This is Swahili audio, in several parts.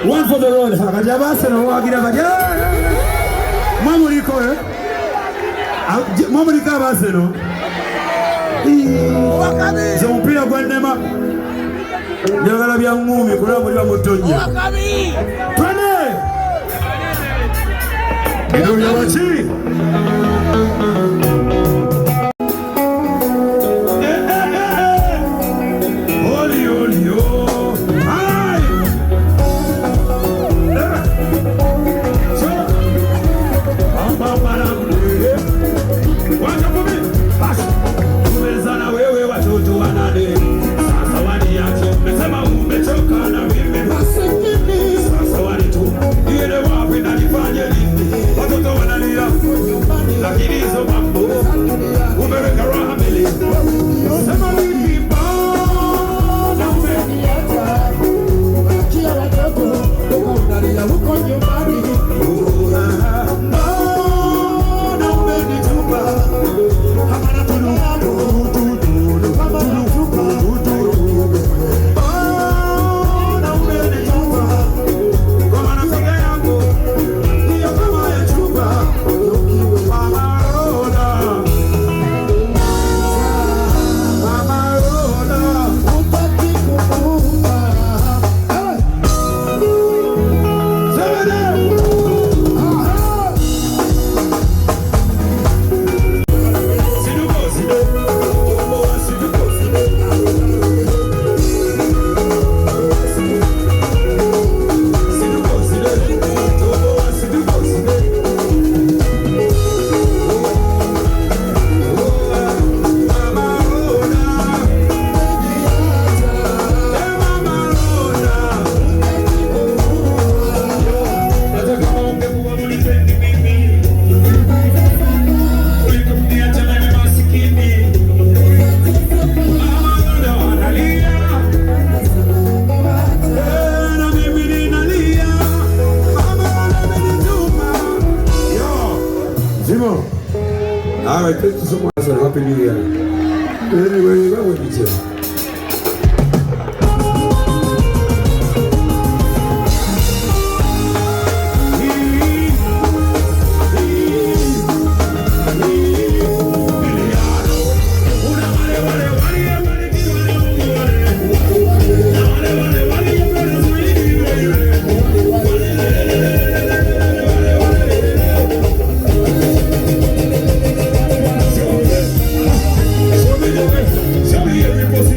One for the road. Hakajabasa na wagira baja. Mama liko Mama liko basa no. Wakabi. Zompira kwa nema. Njagala bya ngumi kula muri bamutonya. Wakabi. Twende. Ndio yawachi. All right, thank you so much and Happy New Year. Anyway, where will you go? Show me every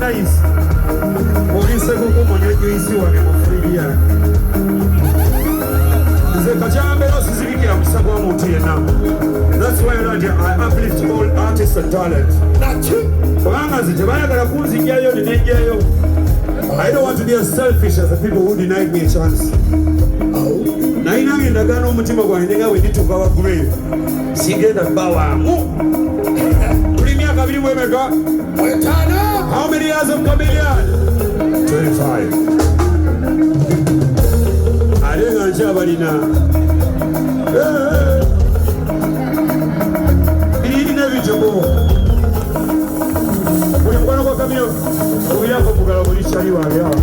nice. Polisi kuko mwenyeji isi wane mfuria. Zekajambe no sizibikira kusabwa muntu yenna. That's why I uplift all artists and talent. Kubanga nze tebayagala kunzijjayo nenejjayo. I don't want to be as selfish as the people who denied me a chance. Naye nange ndagaana omutima gwange nga bwe ndituuka wa grave. Sigenda bbawaamu. Tuli myaka 2 mwemeka? 5. How many years of Chameleon? 25. Ate nga nkyabalina. Birina ebitobo. Buli mukwano gwa Chameleon obuyako mugala buli kyali waali awo.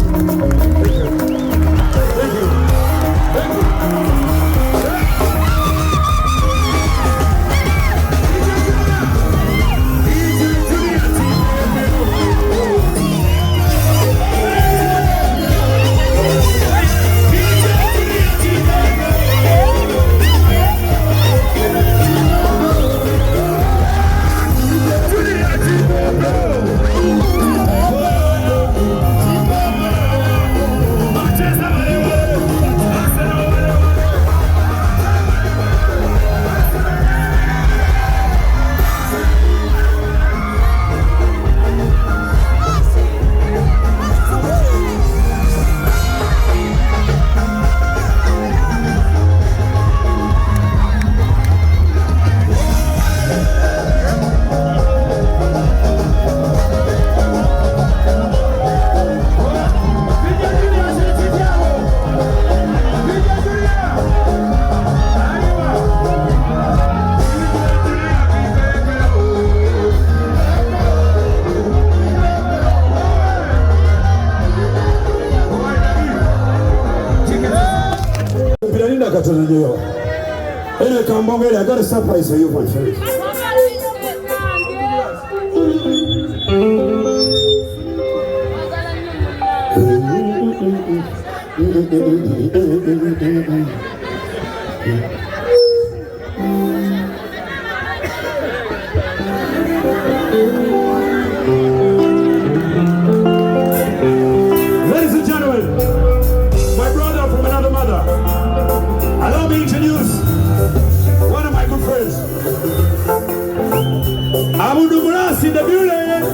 Anyway, come on, I got a surprise for you, my friend. Ladies and gentlemen, my brother from another mother, allow me to introduce one of my good friends. Abudu Murasi in the building.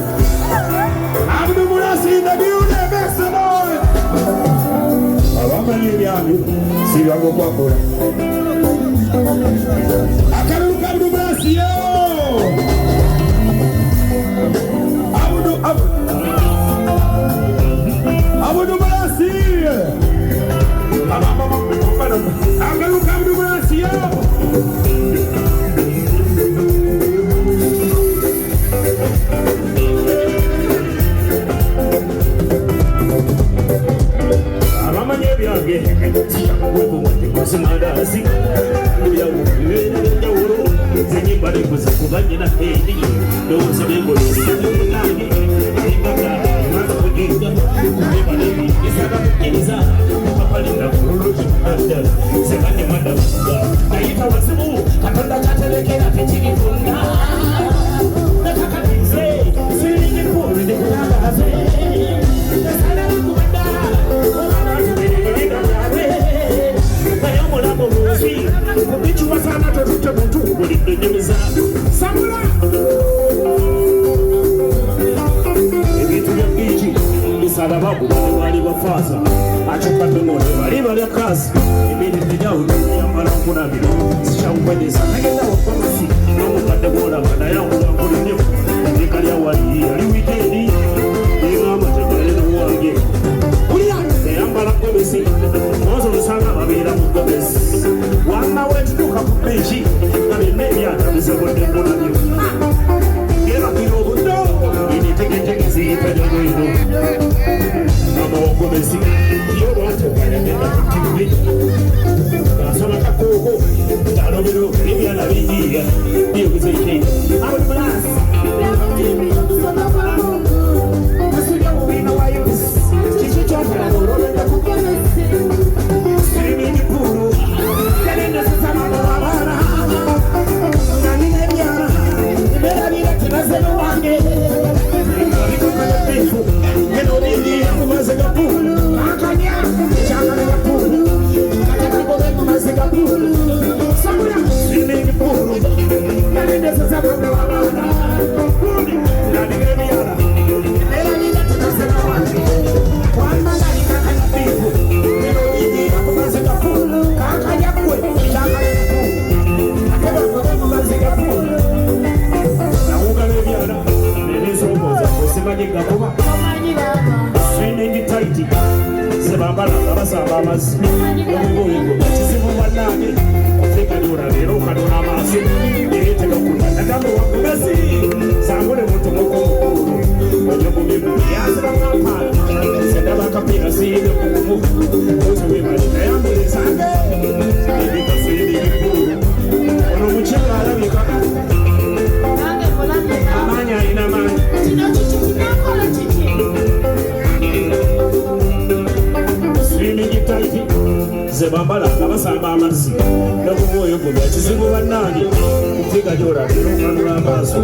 Abudu Murasi in the building. Make some noise. See you go back. Akaruka Abudu Murasi yo. Abudu Murasi. Akaruka Abudu Murasi yo. Sababu wali wafaza achoka tumone wali kazi imini tijao yambala kuna bilo sishakwendeza nagenda wakomasi no kade bora bana yangu yakulinyo nikali awali ali weekend ingama tegere no wange kulia yambala komesi mozo lusanga babira mukomesi wana wetu tukakupeji na mimi atabisa bonde bona nyo gera kilo bundo ini tege zipedo ino Komesi, yo wacho kaya nenda kutiwi. Kasona kakoko, talobero, libya na vinyiga. Iyo kuzei kei. Abu Murasi. tomanyi gakuba swimming tight zebambala nga basamba amazzi obugoyego kizibu bannange otekanyula leero okanona amaaso ereteka kuna nagambo wakumezi sangole muntu mukomukulu ojogumimu yazibangapana sedaba akapiira siine kugumu oziwebali nayambulezange ebikasiiri bikulu ono mukyala alabika amaanyi alina maanyi zebambala nga basamba amazzi nokubwoyo guno ekizibu bannange kutiga gyolabira okanula amaaso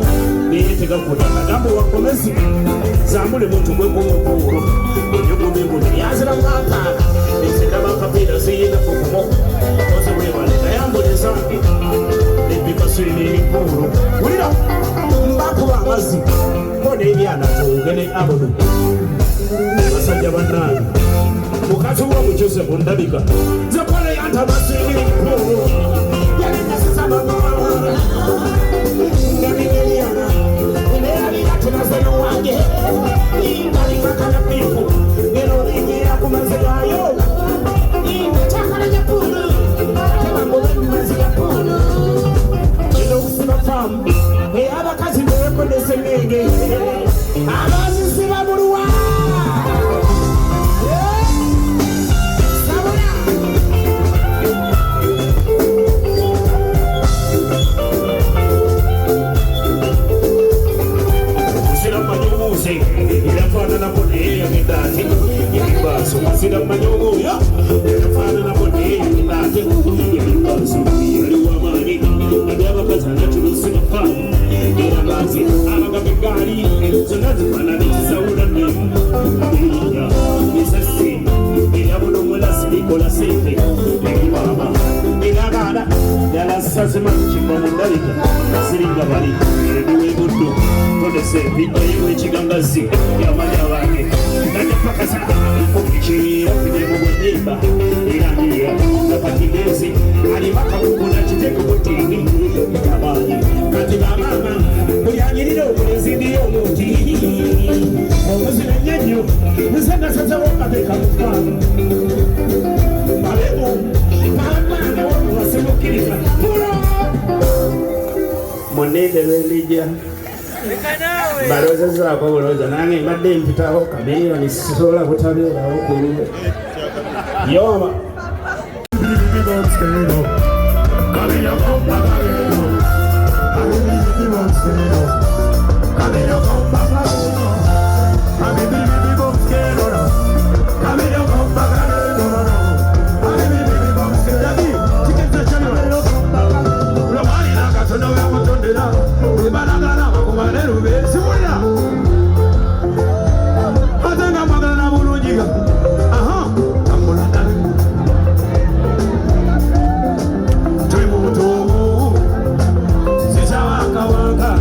naye tegakuna nagambo wakomezi zambule muntu gwegumukuulo onyugumi guno yazira mwakaana ezendaba akapiira ziyina kugumo ozibwebale nayambulezange ebikaswini ebikuulo wulira mbakuba amazzi mbona ebyana tugene abodo basajja bannange mukazi wangu Joseph ndabika zakole yanta basini kulo yalinda sasa mama ngabiyana ile tunasema wange ingali kakana pifu nero ringi ya kumazayo inataka na pulu kama mbona mazi ya pulu ndio kusema famu abakazi beko nesemenge abazi sibabulwa Ilafana na bone ya midati Ilibaso masida manyogo ya Ilafana na bone ya midati Ilibaso Yaliwa mani Nadiaba katana churusi mafani Ilagazi Alaga mingari Zunazi panani Zaura nemu Iliya Isasi Ilabuno mulasi Nikola sete Ilibaba Ilagada Yala sasi manchimba mundalika Siringa bali Iliwe budu Kodese Iliwe chigangazi Yamanya wake Nani paka sika Kukichira Kudemo wanyeba Ilania Napakidezi Alimaka kukuna chiteko kutini Kabani Katika mama Uyanyiriro Kulezidi yomuti Omuzina nyenyo Nizenda sasa wakabeka mfano Malemu Mama Wasemukiriza Puro Monede Relija Baroza zako buloza nange mbadde mpitaho kamiliyoni sisobola kutabeerawo ku lulwe yoma Waka, waka,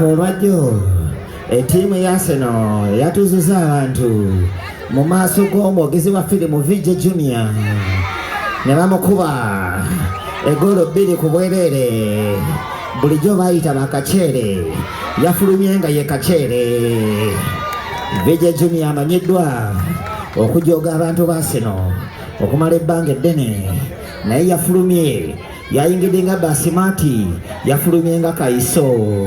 Olwajjo etiimu ya Arsenal yatuzuza abantu mu maaso g'omwogezi wa firimu VJ Junior ne bamukuba egolo 2 ku bwereere. Bulijjo bayita bakacere, yafulumye nga ye kacere. VJ Junior amanyiddwa okujooga abantu ba Arsenal okumala ebbanga eddene, naye yafulumye, yayingidde nga Basimati, yafulumye nga Kaiso.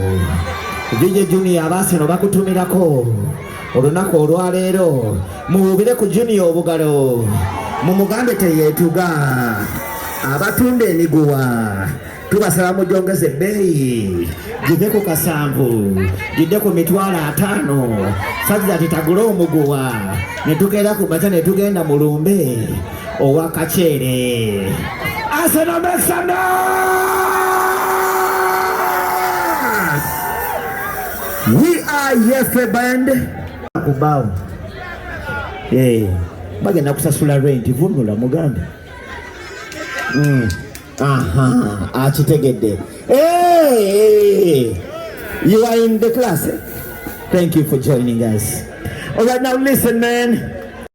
VJ Junior aba Arsenal bakutumirako olunaku olwaleero, muwubire ku Junior obugalo, mumugambe teyeetuga. Abatunda emiguwa tubasaba mujongeze ebbeeyi, give ku kasanvu, gidde ku mitwalo 5, sajja titagula omuguwa, ne tugenda ku makya ne tugenda mu lumbe owa kacere. Arsenal Mesana! We are Yefe Band. Kubao. Bagenda kusasula rent, vunula mugambe. achitegedde. Hey, you are in the class. Thank you for joining us. All right, now listen, man.